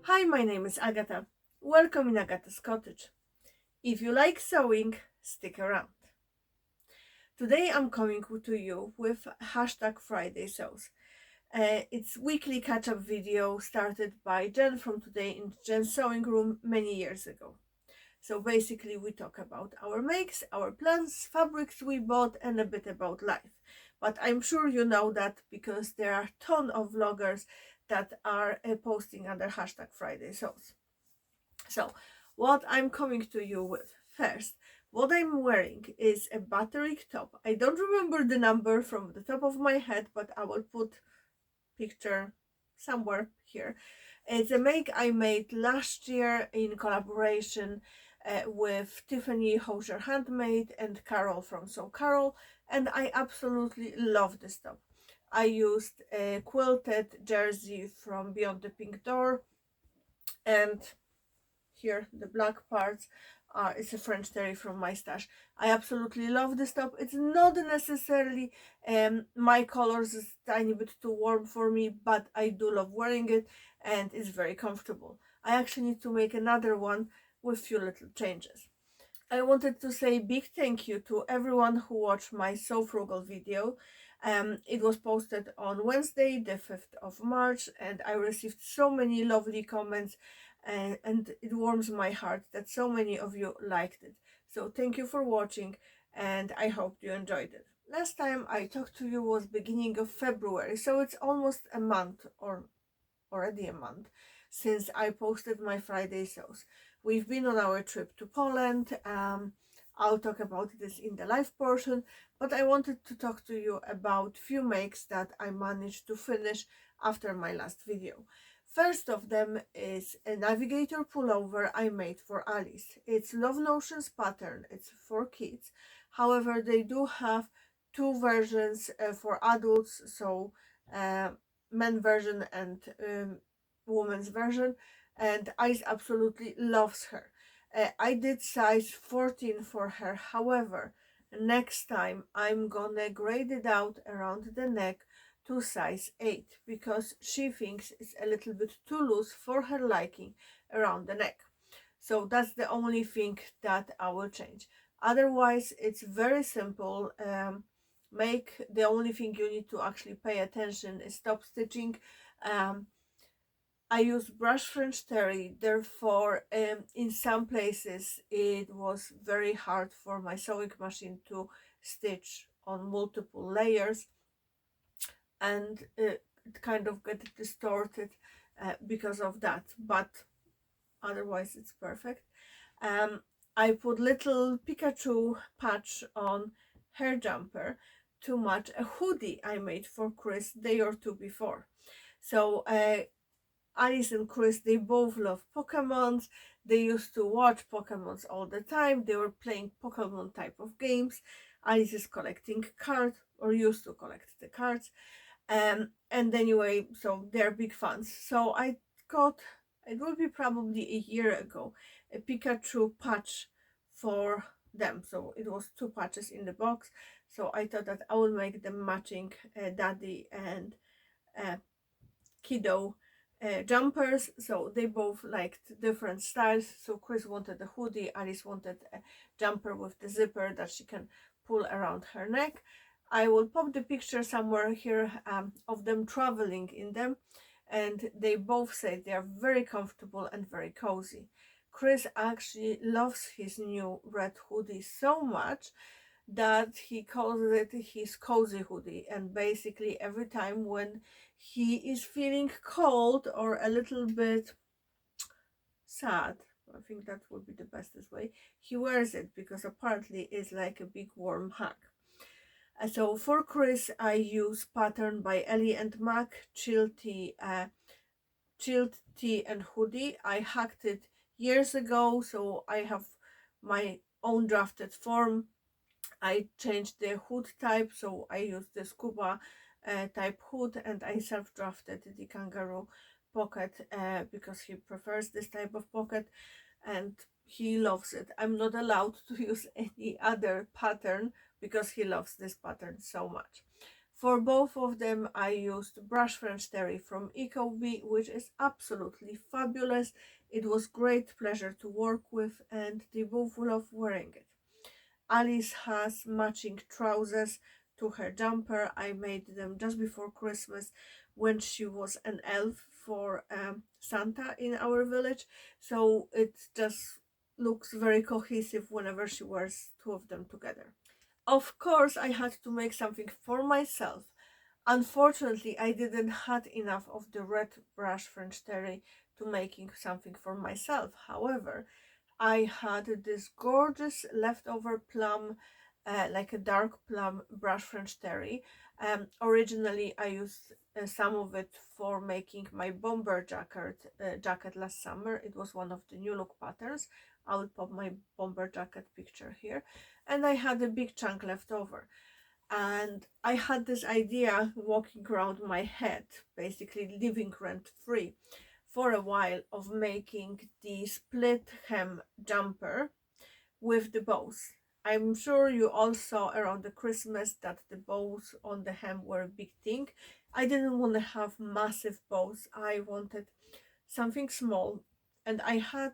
Hi, my name is Agata. Welcome in Agata's Cottage. If you like sewing, stick around. Today I'm coming to you with hashtag Friday Sews. It's weekly catch-up video started by Jen from Today in Jen's Sewing Room many years ago. So basically we talk about our makes, our plans, fabrics we bought and a bit about life. But I'm sure you know that because there are a ton of vloggers that are posting under hashtag Friday Sews. So what I'm coming to you with first, what I'm wearing is a batik top. I don't remember the number from the top of my head, but I will put picture somewhere here. It's a make I made last year in collaboration with Tiffany Hosier Handmade and Carol from Carlow, and I absolutely love this top. I used a quilted jersey from Beyond the Pink Door, and here the black parts it's a French terry from my stash. I absolutely love this top. It's not necessarily my colors, is tiny bit too warm for me, but I do love wearing it and it's very comfortable. I actually need to make another one with few little changes. I wanted to say big thank you to everyone who watched my So Frugal video. It was posted on Wednesday, the 5th of March, and I received so many lovely comments, and it warms my heart that so many of you liked it. So thank you for watching, and I hope you enjoyed it. Last time I talked to you was beginning of February, so it's almost a month, or already a month, since I posted my Friday sews. We've been on our trip to Poland. I'll talk about this in the live portion, but I wanted to talk to you about few makes that I managed to finish after my last video. First of them is a navigator pullover I made for Alice. It's Love Notions pattern, it's for kids. However, they do have two versions for adults, so men version and woman's version, and I absolutely loves her. I did size 14 for her. However, next time I'm gonna grade it out around the neck to size 8 because she thinks it's a little bit too loose for her liking around the neck. So that's the only thing that I will change. Otherwise, it's very simple. Make the only thing you need to actually pay attention is stop stitching. Um, I use brush French terry, therefore in some places it was very hard for my sewing machine to stitch on multiple layers, and it kind of get distorted because of that, but otherwise it's perfect. um, I put little Pikachu patch on her jumper to match a hoodie I made for Chris day or two before. So Alice and Chris, they both love Pokemons. They used to watch Pokemons all the time. They were playing Pokemon type of games. Alice is collecting cards, or used to collect the cards. And anyway, so they're big fans. So I got, it will be probably a year ago, a Pikachu patch for them. So it was two patches in the box. So I thought that I will make them matching daddy and uh, kiddo jumpers. So they both liked different styles. So Chris wanted a hoodie, Alice wanted a jumper with the zipper that she can pull around her neck. I will pop the picture somewhere here of them traveling in them, and they both say they are very comfortable and very cozy. Chris actually loves his new red hoodie so much that he calls it his cozy hoodie, and basically every time when he is feeling cold or a little bit sad, I think that would be the bestest way, he wears it because apparently it's like a big warm hug. So for Chris I use pattern by Ellie and Mac, chilled tea and hoodie. I hacked it years ago, so I have my own drafted form. I changed the hood type, so I used the scuba type hood, and I self-drafted the kangaroo pocket because he prefers this type of pocket and he loves it. I'm not allowed to use any other pattern because he loves this pattern so much. For both of them I used brush French Terry from Ecobee, which is absolutely fabulous. It was great pleasure to work with and they both love wearing it. Alice has matching trousers to her jumper. I made them just before Christmas when she was an elf for Santa in our village, so it just looks very cohesive whenever she wears two of them together. Of course, I had to make something for myself. Unfortunately, I didn't had enough of the red brush French Terry to making something for myself. However, I had this gorgeous leftover plum, like a dark plum brush French Terry. Originally, I used some of it for making my bomber jacket last summer. It was one of the new look patterns. I will pop my bomber jacket picture here. And I had a big chunk left over. And I had this idea walking around my head, basically living rent free for a while, of making the split hem jumper with the bows. I'm sure you all saw around the Christmas that the bows on the hem were a big thing. I didn't want to have massive bows. I wanted something small, and I had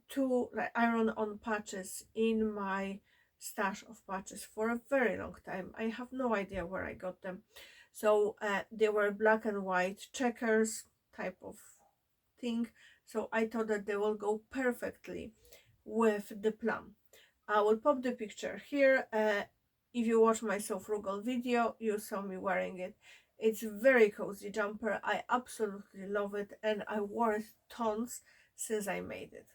two like iron-on patches in my stash of patches for a very long time. I have no idea where I got them. So they were black and white checkers type of thing. So I thought that they will go perfectly with the plum. I will pop the picture here. If you watch my So Frugal video, you saw me wearing it. It's a very cozy jumper. I absolutely love it and I wore it tons since I made it.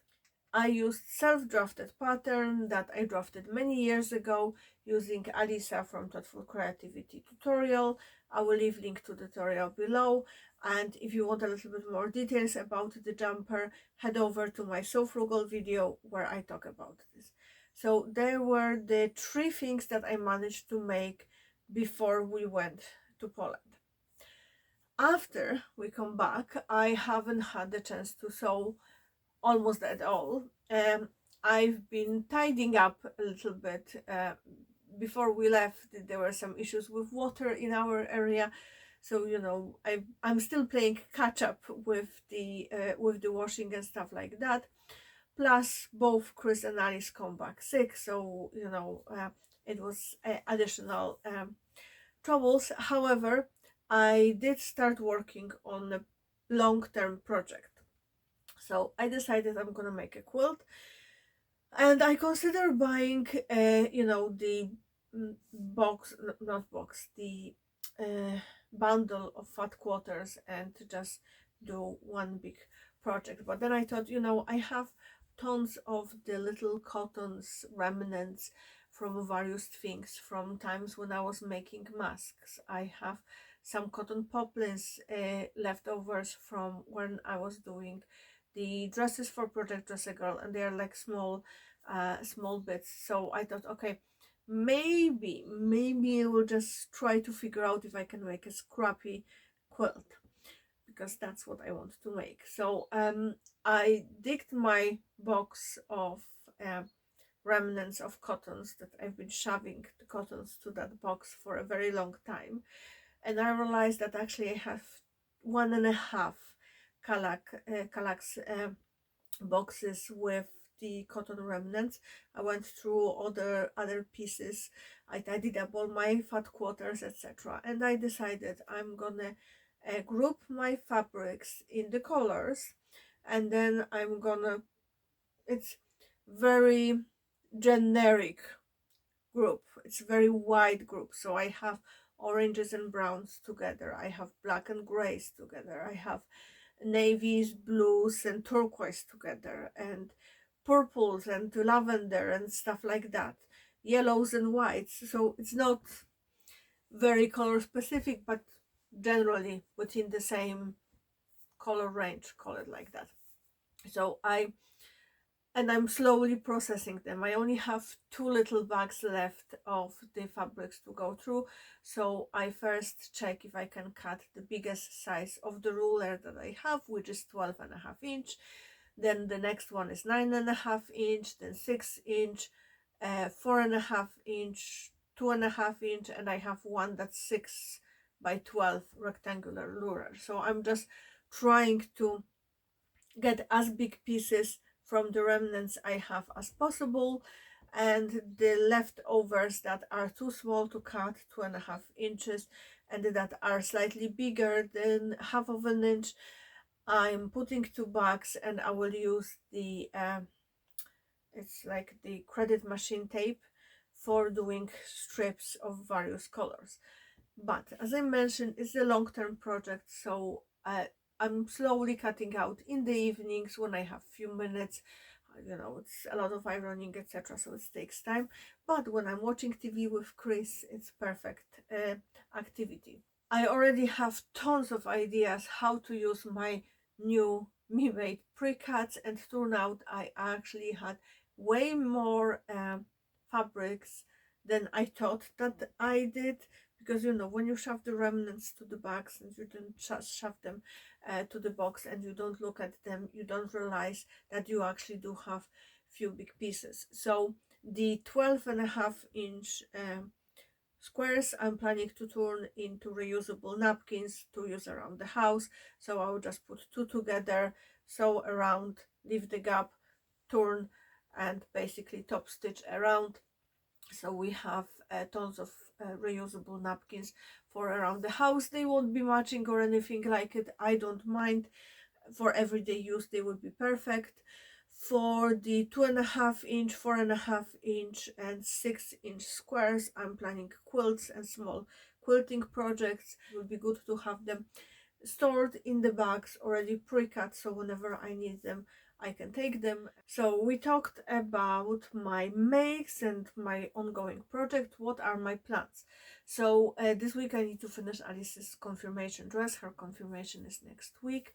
I used self-drafted pattern that I drafted many years ago using Alisa from Thoughtful Creativity tutorial. I will leave link to the tutorial below, and if you want a little bit more details about the jumper, head over to my So Frugal video where I talk about this. So there were the three things that I managed to make before we went to Poland. After we come back, I haven't had the chance to sew almost at all. I've been tidying up a little bit. Before we left, there were some issues with water in our area, so you know I'm still playing catch up with the washing and stuff like that. Plus, both Chris and Alice come back sick, so you know it was additional troubles. However, I did start working on a long-term project. So I decided I'm gonna make a quilt, and I consider buying, the not box, the bundle of fat quarters and just do one big project. But then I thought, I have tons of the little cottons remnants from various things from times when I was making masks. I have some cotton poplins leftovers from when I was doing the dresses for Project Dress a Girl, and they are like small bits. So I thought, okay, maybe I will just try to figure out if I can make a scrappy quilt, because that's what I want to make. So I digged my box of remnants of cottons that I've been shoving the cottons to that box for a very long time, and I realized that actually I have 1.5 Kallax boxes with the cotton remnants. I went through other pieces. I tidied up all my fat quarters, etc., and I decided I'm gonna group my fabrics in the colors, and then I'm gonna, it's very generic group, it's very wide group. So I have oranges and browns together, I have black and grays together, I have navies, blues and turquoise together, and purples and lavender and stuff like that, yellows and whites. So it's not very color specific, but generally within the same color range, call it like that. So I'm slowly processing them. I only have 2 little bags left of the fabrics to go through. So I first check if I can cut the biggest size of the ruler that I have, which is 12.5 inch. Then the next one is 9.5 inch, then 6 inch, 4.5 inch, 2.5 inch, and I have one that's 6 by 12 rectangular lurer. So I'm just trying to get as big pieces from the remnants I have as possible, and the leftovers that are too small to cut, 2.5 inches, and that are slightly bigger than half of an inch, I'm putting to bags, and I will use the it's like the credit machine tape for doing strips of various colors. But as I mentioned, it's a long-term project, so I'm slowly cutting out in the evenings when I have few minutes. You know, it's a lot of ironing, etc., so it takes time. But when I'm watching TV with Chris, it's perfect activity. I already have tons of ideas how to use my new me-made pre-cuts, and turned out I actually had way more fabrics than I thought that I did, because you know, when you shove the remnants to the bags and you don't just shove them to the box and you don't look at them, you don't realize that you actually do have few big pieces. So the 12.5 inch squares I'm planning to turn into reusable napkins to use around the house. So I will just put two together, sew around, leave the gap, turn, and basically top stitch around. So we have tons of reusable napkins for around the house. They won't be matching or anything like it. I don't mind. For everyday use they would be perfect. For the 2.5 inch, 4.5 inch, and 6 inch squares, I'm planning quilts and small quilting projects. It would be good to have them stored in the bags already pre-cut, so whenever I need them I can take them. So we talked about my makes and my ongoing project. What are my plans? So this week I need to finish Alice's confirmation dress. Her confirmation is next week.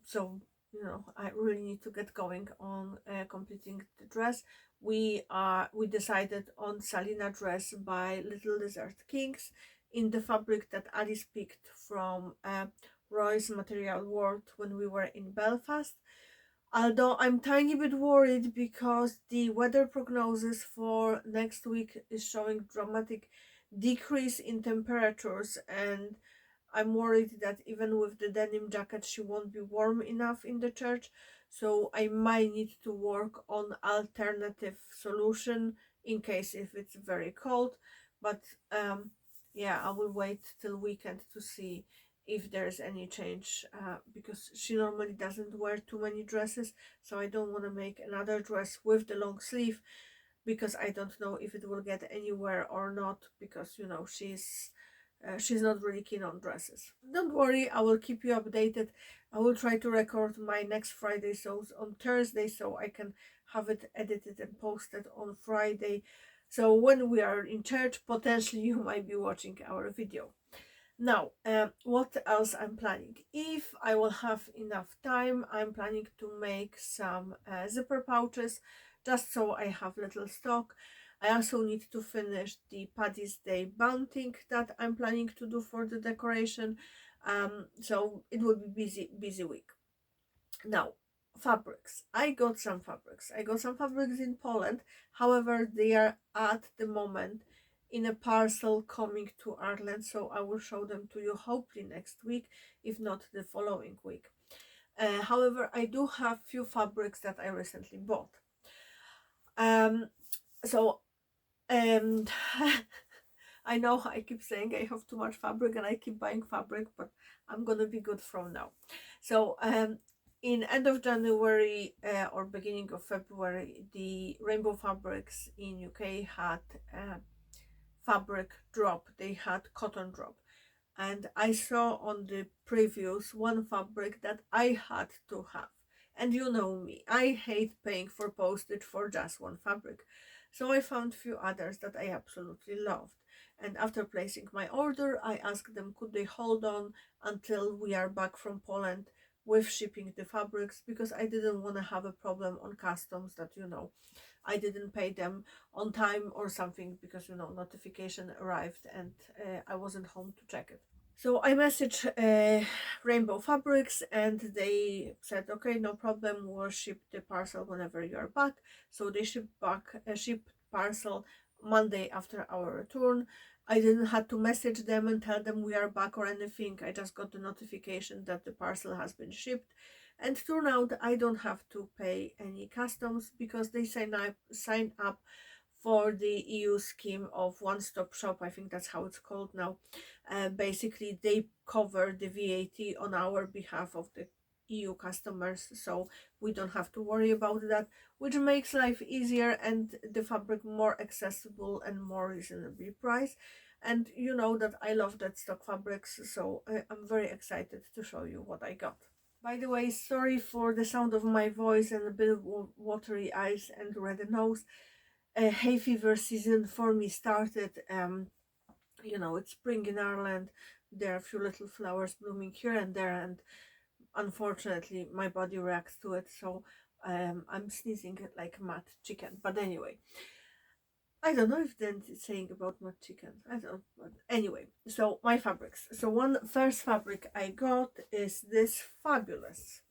So you know, I really need to get going on completing the dress. We decided on Salina dress by Little Lizard Kings in the fabric that Alice picked from Roy's Material World when we were in Belfast. Although I'm tiny bit worried because the weather prognosis for next week is showing dramatic decrease in temperatures, and I'm worried that even with the denim jacket she won't be warm enough in the church, so I might need to work on alternative solution in case if it's very cold. But yeah, I will wait till weekend to see if there's any change, because she normally doesn't wear too many dresses, so I don't want to make another dress with the long sleeve because I don't know if it will get anywhere or not, because you know, she's not really keen on dresses. Don't worry, I will keep you updated. I will try to record my next Friday sews on Thursday so I can have it edited and posted on Friday. So when we are in church, potentially you might be watching our video. Now, what else I'm planning? If I will have enough time, I'm planning to make some zipper pouches, just so I have little stock. I also need to finish the Paddy's Day bunting that I'm planning to do for the decoration. So it will be busy week. Now, fabrics. I got some fabrics. I got some fabrics in Poland. However, they are at the moment in a parcel coming to Ireland, so I will show them to you hopefully next week, if not the following week. However, I do have few fabrics that I recently bought. So I know I keep saying I have too much fabric and I keep buying fabric, but I'm gonna be good from now. So in end of January or beginning of February, the Rainbow Fabrics in UK had fabric drop. They had cotton drop, and I saw on the previews one fabric that I had to have. And you know me, I hate paying for postage for just one fabric. So I found few others that I absolutely loved. And after placing my order, I asked them could they hold on until we are back from Poland with shipping the fabrics, because I didn't want to have a problem on customs that, you know, I didn't pay them on time or something because, you know, notification arrived and I wasn't home to check it. So I messaged Rainbow Fabrics and they said, okay, no problem, we'll ship the parcel whenever you are back. So they shipped back a shipped parcel Monday after our return. I didn't have to message them and tell them we are back or anything. I just got the notification that the parcel has been shipped, and turned out I don't have to pay any customs because they sign up for the EU scheme of one-stop shop. I think that's how it's called now. Basically, they cover the VAT on our behalf of the EU customers, so we don't have to worry about that, which makes life easier and the fabric more accessible and more reasonably priced. And you know that I love that stock fabrics, so I'm very excited to show you what I got. By the way, sorry for the sound of my voice and a bit of watery eyes and red nose. Hay fever season for me started. You know, it's spring in Ireland. There are a few little flowers blooming here and there, and unfortunately my body reacts to it, so I'm sneezing like a mad chicken. But anyway, I don't know if that's saying about mad chicken, I don't, but anyway, so my fabrics. So one first fabric I got is this fabulous,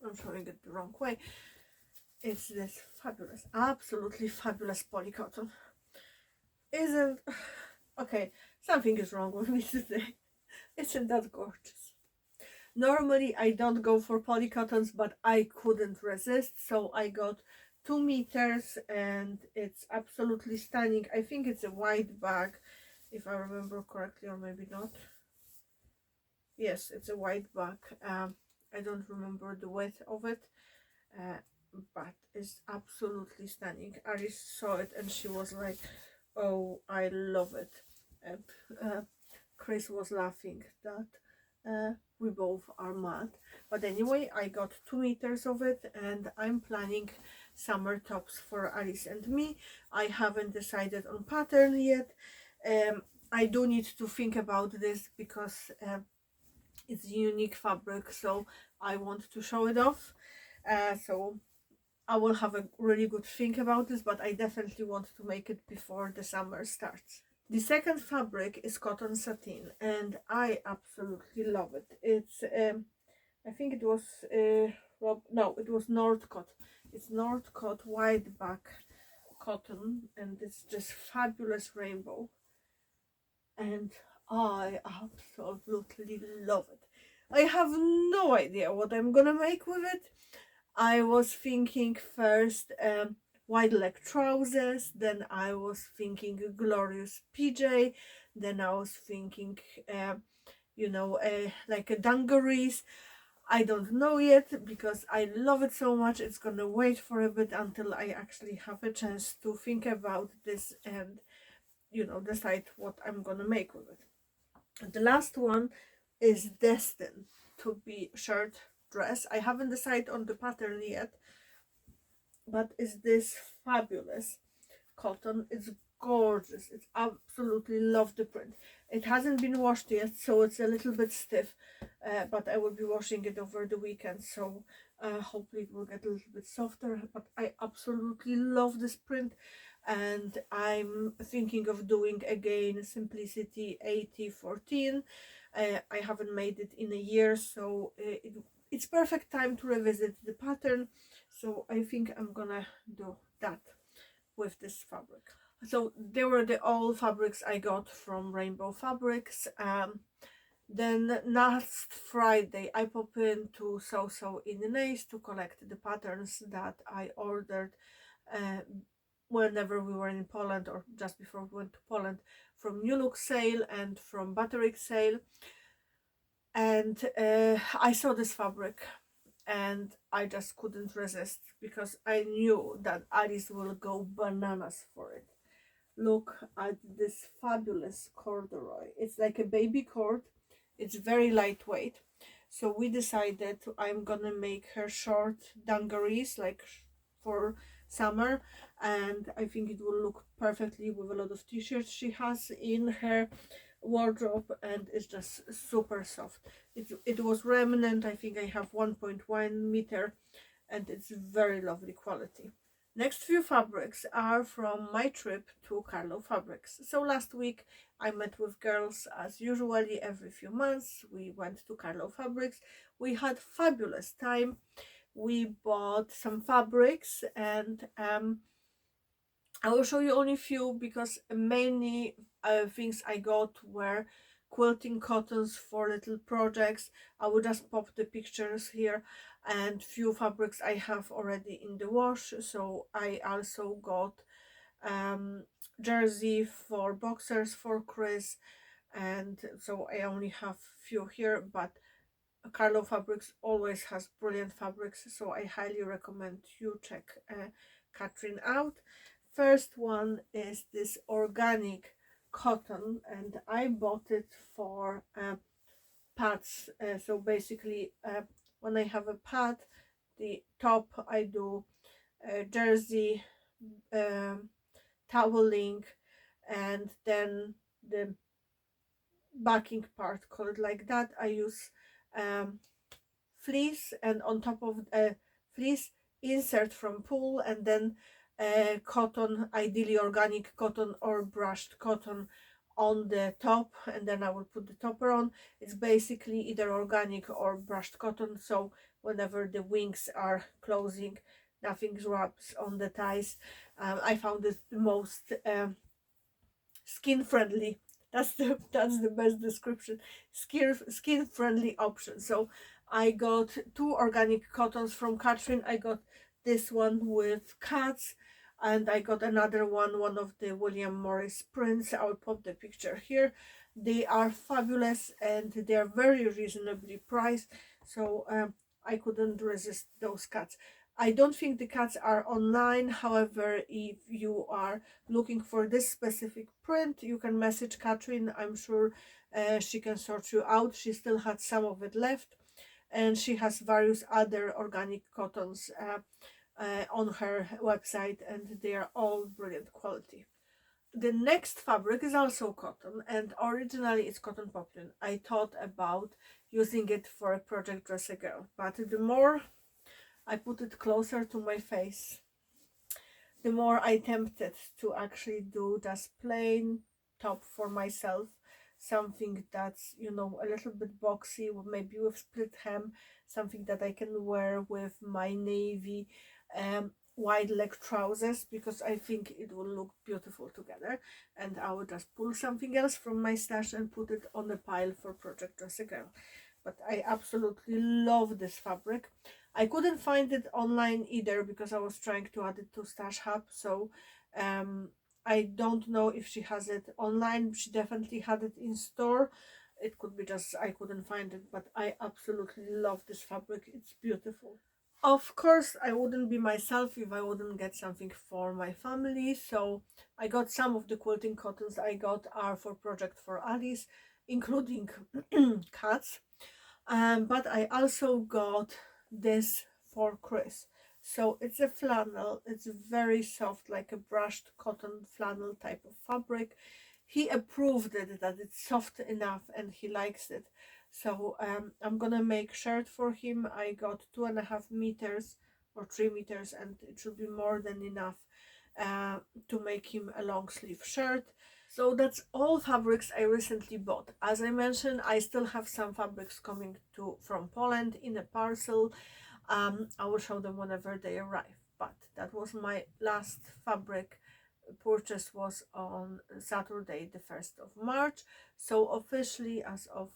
I'm showing it the wrong way, it's this fabulous, absolutely fabulous polycotton. Isn't okay, something is wrong with me today. Isn't that gorgeous? Normally I don't go for polycottons, but I couldn't resist, so I got 2 meters and it's absolutely stunning. I think it's a white bag, if I remember correctly, or maybe not. Yes, it's a white bag. I don't remember the width of it, but it's absolutely stunning. Alice saw it and she was like, oh, I love it. And Chris was laughing that we both are mad. But anyway, I got 2 meters of it and I'm planning summer tops for Alice and me. I haven't decided on pattern yet. I do need to think about this because it's a unique fabric, so I want to show it off. So I will have a really good think about this, but I definitely want to make it before the summer starts. The second fabric is cotton satin and I absolutely love it. It's I think it was well, no, it was Northcott. It's Northcott wide back cotton and it's just fabulous rainbow and I absolutely love it. I have no idea what I'm gonna make with it. I was thinking first wide leg trousers, then I was thinking a glorious PJ, then I was thinking you know, like a dungarees. I don't know yet because I love it so much. It's gonna wait for a bit until I actually have a chance to think about this and, you know, decide what I'm gonna make with it. And the last one is destined to be shirt dress. I haven't decided on the pattern yet, but is this fabulous cotton. It's gorgeous. It's absolutely love the print. It hasn't been washed yet, so it's a little bit stiff, but I will be washing it over the weekend, so hopefully it will get a little bit softer. But I absolutely love this print and I'm thinking of doing again Simplicity 8014. I haven't made it in a year, so it's perfect time to revisit the pattern, so I think I'm gonna do that with this fabric. So they were the all fabrics I got from Rainbow Fabrics. Then last Friday I popped into So in Nace to collect the patterns that I ordered whenever we were in Poland or just before we went to Poland, from New Look sale and from Butterick sale. And I saw this fabric and I just couldn't resist because I knew that Alice will go bananas for it. Look at this fabulous corduroy. It's like a baby cord. It's very lightweight. So we decided I'm gonna make her short dungarees like for summer, and I think it will look perfectly with a lot of t-shirts she has in her wardrobe, and it's just super soft. It was remnant. I think I have 1.1 meter and it's very lovely quality. Next few fabrics are from my trip to Carlow Fabrics. So last week I met with girls as usually every few months. We went to Carlow Fabrics. We had fabulous time. We bought some fabrics and I will show you only few because mainly things I got were quilting cottons for little projects. I will just pop the pictures here, and few fabrics I have already in the wash. So I also got um, jersey for boxers for Chris, and so I only have few here, but Carlow Fabrics always has brilliant fabrics, so I highly recommend you check Catherine out. First one is this organic cotton, and I bought it for pads. So basically, when I have a pad, the top I do jersey, um, toweling, and then the backing part, call it like that, I use um, fleece, and on top of fleece insert from pool, and then cotton, ideally organic cotton or brushed cotton on the top, and then I will put the topper on. It's basically either organic or brushed cotton, so whenever the wings are closing, nothing rubs on the ties. I found it the most skin friendly. That's the best description. Skin friendly option. So I got two organic cottons from Catherine. I got this one with cats, and I got another one of the William Morris prints. I'll pop the picture here. They are fabulous and they are very reasonably priced. So I couldn't resist those cats. I don't think the cats are online. However, if you are looking for this specific print, you can message Catherine. I'm sure she can sort you out. She still had some of it left, and she has various other organic cottons on her website, and they are all brilliant quality. The next fabric is also cotton, and originally it's cotton poplin. I thought about using it for a project dress a girl, but the more I put it closer to my face, the more I tempted to actually do just plain top for myself, something that's, you know, a little bit boxy, maybe with split hem, something that I can wear with my navy wide leg trousers, because I think it will look beautiful together. And I will just pull something else from my stash and put it on a pile for project dress a girl. But I absolutely love this fabric. I couldn't find it online either because I was trying to add it to Stash Hub. So I don't know if she has it online. She definitely had it in store. It could be just I couldn't find it, but I absolutely love this fabric. It's beautiful. Of course, I wouldn't be myself if I wouldn't get something for my family. So I got some of the quilting cottons I got are for project for Alice, including cats. But I also got this for Chris. So it's a flannel. It's very soft, like a brushed cotton flannel type of fabric. He approved it, that it's soft enough, and he likes it. So I'm gonna make shirt for him. I got 2.5 meters or 3 meters, and it should be more than enough to make him a long sleeve shirt. So that's all fabrics I recently bought. As I mentioned, I still have some fabrics coming from Poland in a parcel. I will show them whenever they arrive. But that was my last fabric purchase, was on Saturday the 1st of March. So officially, as of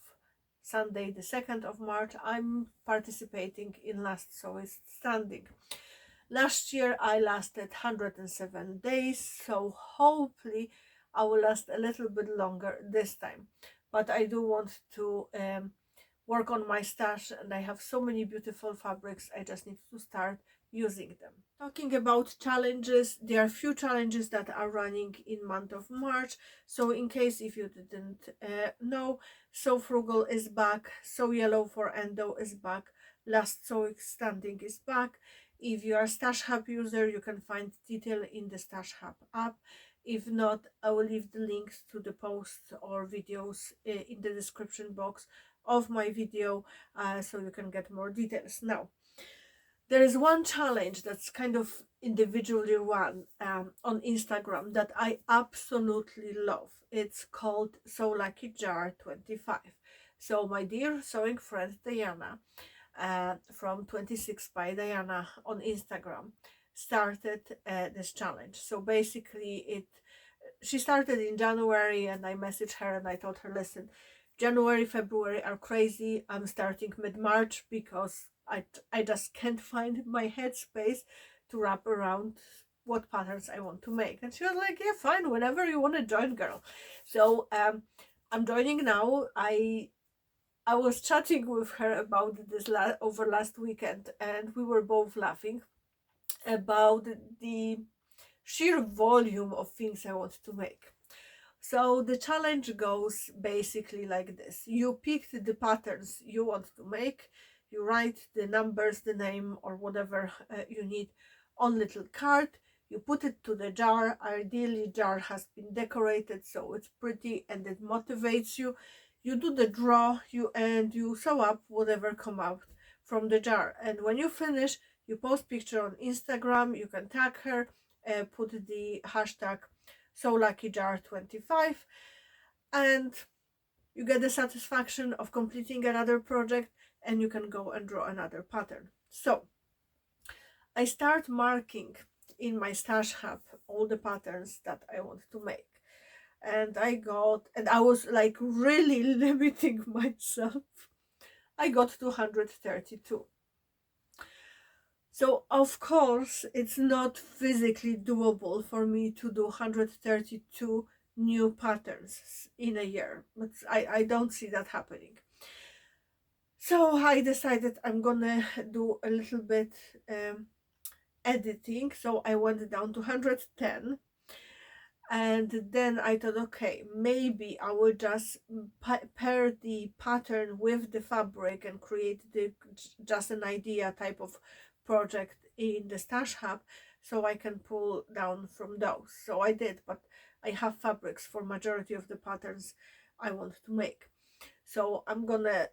Sunday the 2nd of March, I'm participating in Last Sewist Standing. Last year I lasted 107 days, so hopefully I will last a little bit longer this time. But I do want to work on my stash, and I have so many beautiful fabrics. I just need to start using them. Talking about challenges, there are few challenges that are running in month of March. So in case if you didn't know, Sew Frugal is back, Sew Yellow for Endo is back, Last Sewing Standing is back. If you are a Stash Hub user, you can find detail in the Stash Hub app. If not, I will leave the links to the posts or videos in the description box of my video, so you can get more details. Now, there is one challenge that's kind of individually run on Instagram that I absolutely love. It's called Sew Lucky Jar 25. So my dear sewing friend Diana, from 26 by Diana on Instagram, started this challenge. So basically she started in January, and I messaged her and I told her, listen, January, February are crazy. I'm starting mid-March because I just can't find my headspace to wrap around what patterns I want to make. And she was like, yeah, fine, whenever you want to join, girl. So I'm joining now. I was chatting with her about this over last weekend, and we were both laughing about the sheer volume of things I want to make. So the challenge goes basically like this. You pick the patterns you want to make, you write the numbers, the name, or whatever you need on little card, you put it to the jar. Ideally jar has been decorated so it's pretty and it motivates you. You do the draw, and you sew up whatever come out from the jar, and when you finish you post picture on Instagram. You can tag her, put the hashtag SewLuckyJar25, and you get the satisfaction of completing another project, and you can go and draw another pattern. So I start marking in my stash hub all the patterns that I want to make, and I was like really limiting myself. I got 232. So of course it's not physically doable for me to do 132 new patterns in a year, but I don't see that happening. So I decided I'm gonna do a little bit editing, so I went down to 110, and then I thought, okay, maybe I will just pair the pattern with the fabric and create just an idea type of project in the stash hub, so I can pull down from those. So I did, but I have fabrics for majority of the patterns I want to make. So I'm gonna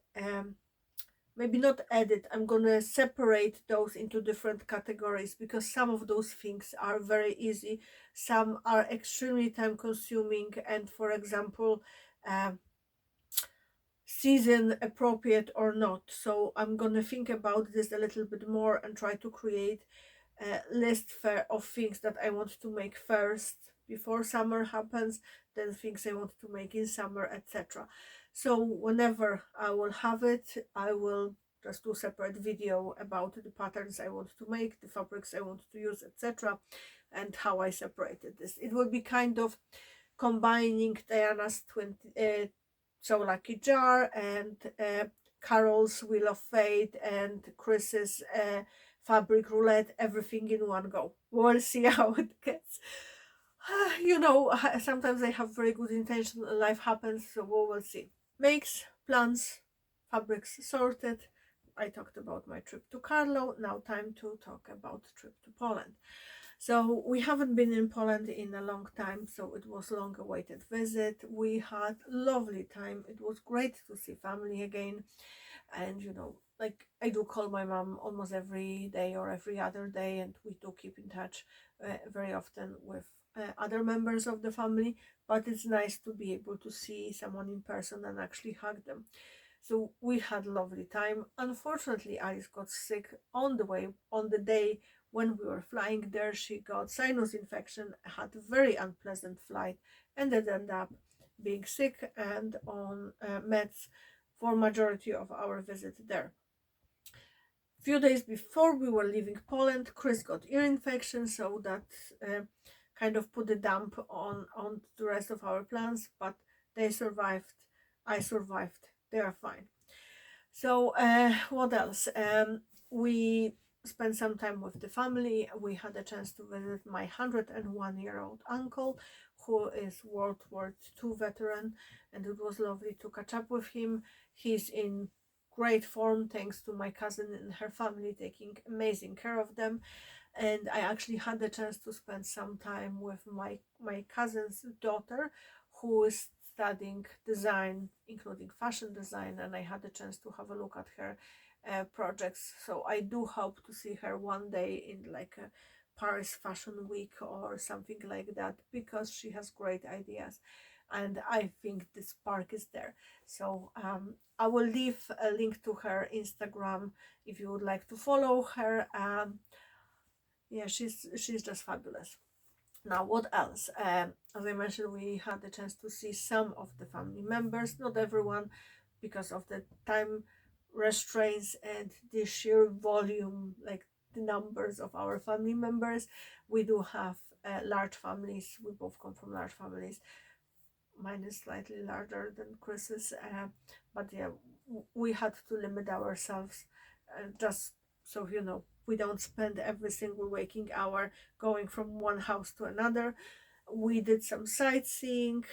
maybe not edit, I'm gonna separate those into different categories, because some of those things are very easy, some are extremely time consuming, and for example season appropriate or not. So I'm gonna think about this a little bit more and try to create a list of things that I want to make first before summer happens, then things I want to make in summer, etc. So whenever I will have it, I will just do separate video about the patterns I want to make, the fabrics I want to use, etc., and how I separated this. It will be kind of combining Diana's So Lucky Jar and Carol's Wheel of Fate and Chris's fabric roulette, everything in one go. We'll see how it gets. You know, sometimes I have very good intention, life happens, so we will see. Makes, plans, fabrics sorted. I talked about my trip to Carlow. Now time to talk about the trip to Poland. So we haven't been in Poland in a long time, so it was long awaited visit. We had lovely time. It was great to see family again. And you know, like I do call my mom almost every day or every other day, and we do keep in touch very often with other members of the family, but it's nice to be able to see someone in person and actually hug them. So we had a lovely time. Unfortunately, Alice got sick on the day when we were flying there. She got sinus infection, had a very unpleasant flight, and then ended up being sick and on meds for majority of our visit there. Few days before we were leaving Poland, Chris got ear infection, so that kind of put a damp on the rest of our plans, but they survived. I survived. They are fine. So what else? We spent some time with the family. We had a chance to visit my 101-year-old uncle, who is World War II veteran, and it was lovely to catch up with him. He's in great form thanks to my cousin and her family taking amazing care of them. And I actually had the chance to spend some time with my cousin's daughter, who is studying design, including fashion design, and I had the chance to have a look at her projects. So I do hope to see her one day in like a Paris Fashion Week or something like that, because she has great ideas, and I think the spark is there. So I will leave a link to her Instagram if you would like to follow her. yeah, she's just fabulous. Now, what else? As I mentioned, we had the chance to see some of the family members, not everyone, because of the time restraints and the sheer volume, like the numbers of our family members. We do have large families. We both come from large families. Mine is slightly larger than Chris's, but yeah, we had to limit ourselves, just so you know, we don't spend every single waking hour going from one house to another. We did some sightseeing.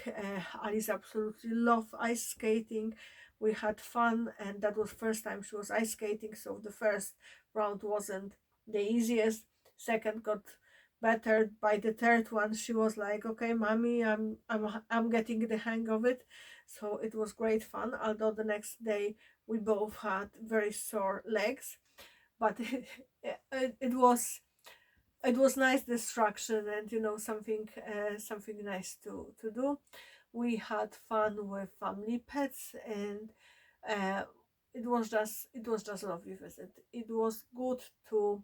Alice absolutely loved ice skating. We had fun, and that was first time she was ice skating, so the first round wasn't the easiest. Second got better. By the third one, she was like, "Okay, mommy, I'm getting the hang of it." So it was great fun. Although the next day we both had very sore legs, but it was nice distraction, and you know, something nice to do. We had fun with family pets, and uh, it was just a lovely visit. It was good to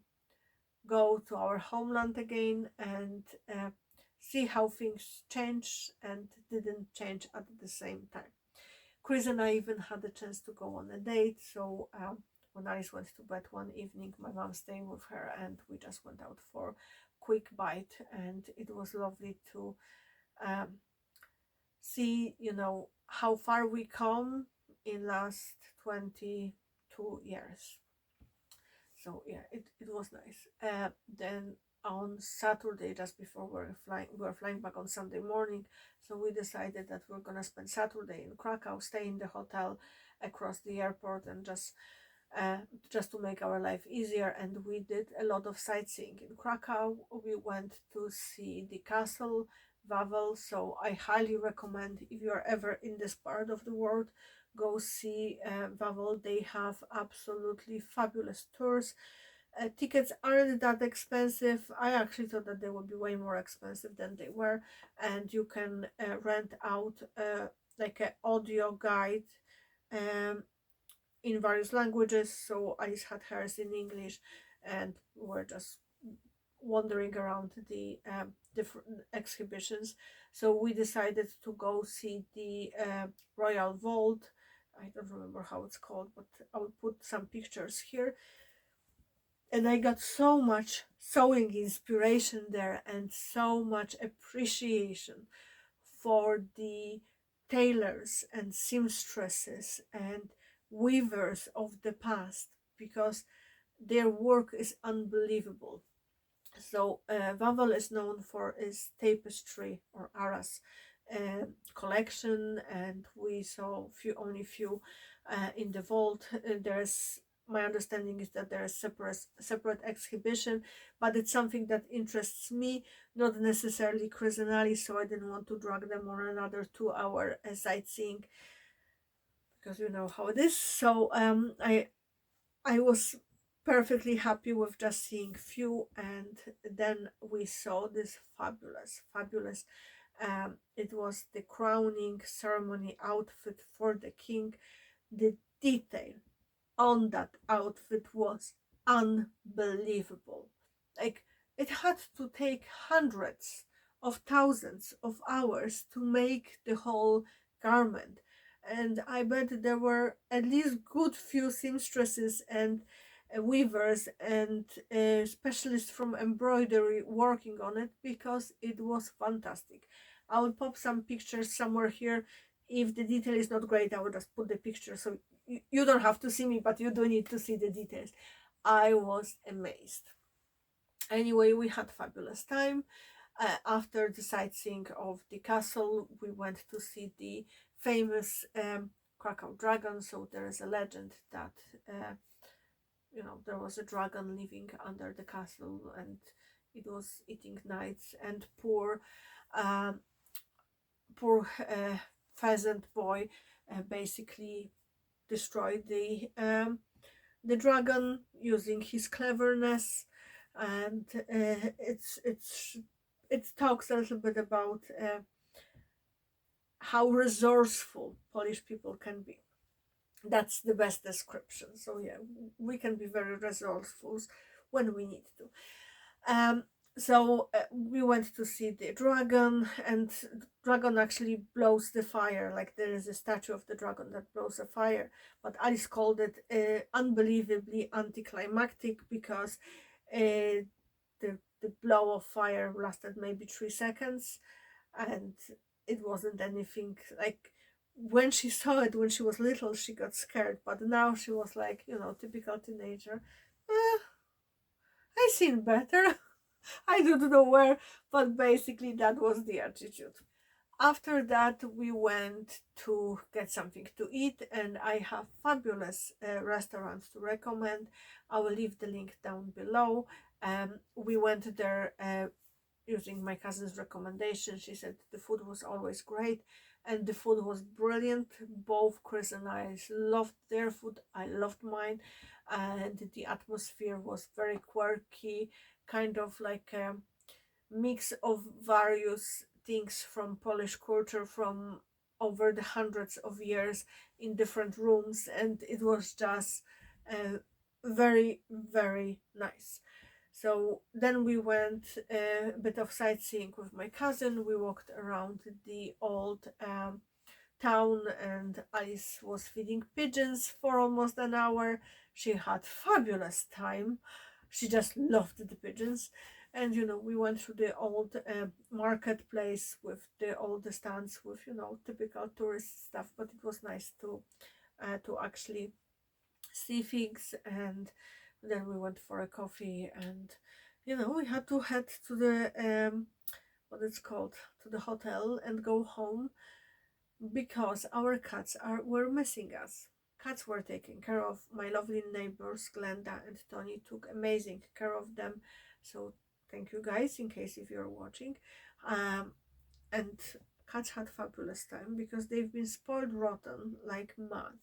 go to our homeland again and see how things change and didn't change at the same time. Chris and I even had the chance to go on a date. So when Alice went to bed one evening, my mom stayed with her, and we just went out for a quick bite, and it was lovely to um, see, you know, how far we come in last 22 years. So yeah, it was nice. Then on Saturday, just before we were flying back on Sunday morning. So we decided that we're gonna spend Saturday in Krakow, stay in the hotel across the airport, and just to make our life easier. And we did a lot of sightseeing in Krakow. We went to see the castle, Wawel. So I highly recommend, if you're ever in this part of the world, go see Wawel. They have absolutely fabulous tours. Tickets aren't that expensive. I actually thought that they would be way more expensive than they were, and you can rent out like an audio guide um, in various languages. So I had hers in English, and we're just wandering around the different exhibitions. So we decided to go see the Royal Vault. I don't remember how it's called, but I'll put some pictures here. And I got so much sewing inspiration there, and so much appreciation for the tailors and seamstresses and weavers of the past, because their work is unbelievable. So Wawel is known for its tapestry or arras collection, and we saw only few in the vault. There's, my understanding is that there is separate exhibition, but it's something that interests me, not necessarily Chris and Alice, so I didn't want to drag them on another 2 hour sightseeing, because you know how it is. So I was perfectly happy with just seeing few, and then we saw this fabulous. It was the crowning ceremony outfit for the king. The detail on that outfit was unbelievable. Like, it had to take hundreds of thousands of hours to make the whole garment. And I bet there were at least good few seamstresses and weavers and specialists from embroidery working on it, because it was fantastic. I will pop some pictures somewhere here. If the detail is not great, I will just put the picture, so you don't have to see me, but you do need to see the details. I was amazed. Anyway, we had fabulous time. After the sightseeing of the castle, we went to see the famous Krakow dragon. So there is a legend that you know, there was a dragon living under the castle, and it was eating knights, and um, poor pheasant boy basically destroyed the dragon using his cleverness. And it talks a little bit about how resourceful Polish people can be. That's the best description. So yeah, we can be very resourceful when we need to. Um, we went to see the dragon, and the dragon actually blows the fire. Like there is a statue of the dragon that blows a fire, but Alice called it unbelievably anticlimactic because the blow of fire lasted maybe 3 seconds, and it wasn't anything like. When she saw it when she was little, she got scared, but now she was like, typical teenager. I seen better. I don't know where, but basically that was the attitude. After that, we went to get something to eat, and I have fabulous restaurants to recommend. I will leave the link down below. We went there using my cousin's recommendation. She said the food was always great, and the food was brilliant. Both Chris and I loved their food. I loved mine, and the atmosphere was very quirky, kind of like a mix of various things from Polish culture from over the hundreds of years in different rooms, and it was just very, very nice. So then we went a bit of sightseeing with my cousin. We walked around the old town, and Alice was feeding pigeons for almost an hour. She had fabulous time. She just loved the pigeons. And we went through the old marketplace with all the stands with typical tourist stuff. But it was nice to actually see things. And then we went for a coffee, and we had to head to the what it's called, to the hotel and go home because our cats were missing us. Cats were taken care of. My lovely neighbors Glenda and Tony took amazing care of them. So thank you guys, in case if you're watching. And cats had fabulous time because they've been spoiled rotten like mad.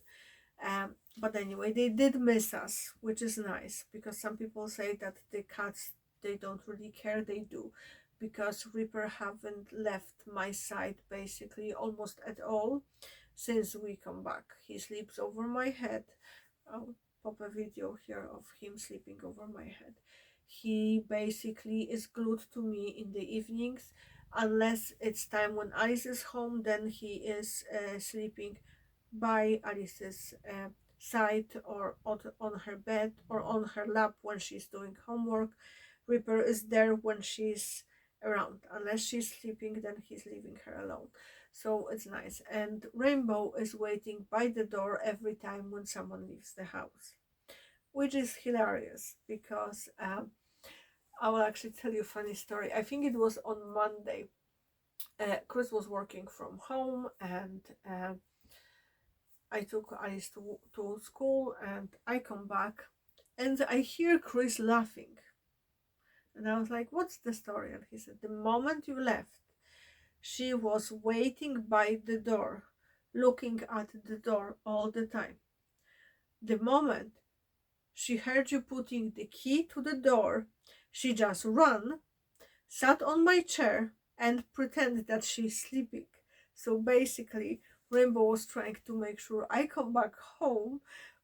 But anyway, they did miss us, which is nice because some people say that the cats, they don't really care. They do, because Reaper haven't left my side basically almost at all since we come back. He sleeps over my head. I'll pop a video here of him sleeping over my head. He basically is glued to me in the evenings. Unless it's time when Alice is home, then he is sleeping by Alice's side, or on her bed, or on her lap when she's doing homework. Reaper is there when she's around. Unless she's sleeping, then he's leaving her alone. So it's nice. And Rainbow is waiting by the door every time when someone leaves the house, which is hilarious because I will actually tell you a funny story. I think it was on Monday. Chris was working from home, and I took Alice to school, and I come back and I hear Chris laughing. And I was like, what's the story? And he said, the moment you left, she was waiting by the door, looking at the door all the time. The moment she heard you putting the key to the door, she just ran, sat on my chair, and pretended that she's sleeping. So basically, Rainbow was trying to make sure I come back home,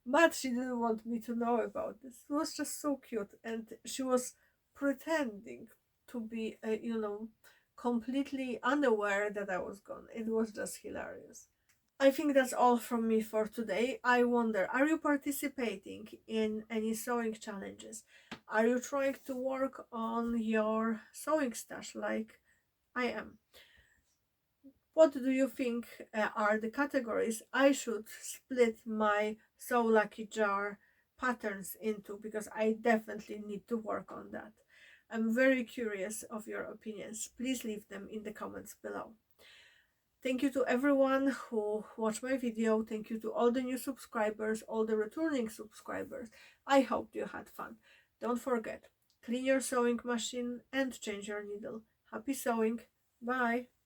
but she didn't want me to know about this. It was just so cute, and she was pretending to be, completely unaware that I was gone. It was just hilarious. I think that's all from me for today. I wonder, are you participating in any sewing challenges? Are you trying to work on your sewing stash like I am? What do you think are the categories I should split my Sew Lucky Jar patterns into? Because I definitely need to work on that. I'm very curious of your opinions. Please leave them in the comments below. Thank you to everyone who watched my video. Thank you to all the new subscribers, all the returning subscribers. I hope you had fun. Don't forget, clean your sewing machine and change your needle. Happy sewing. Bye.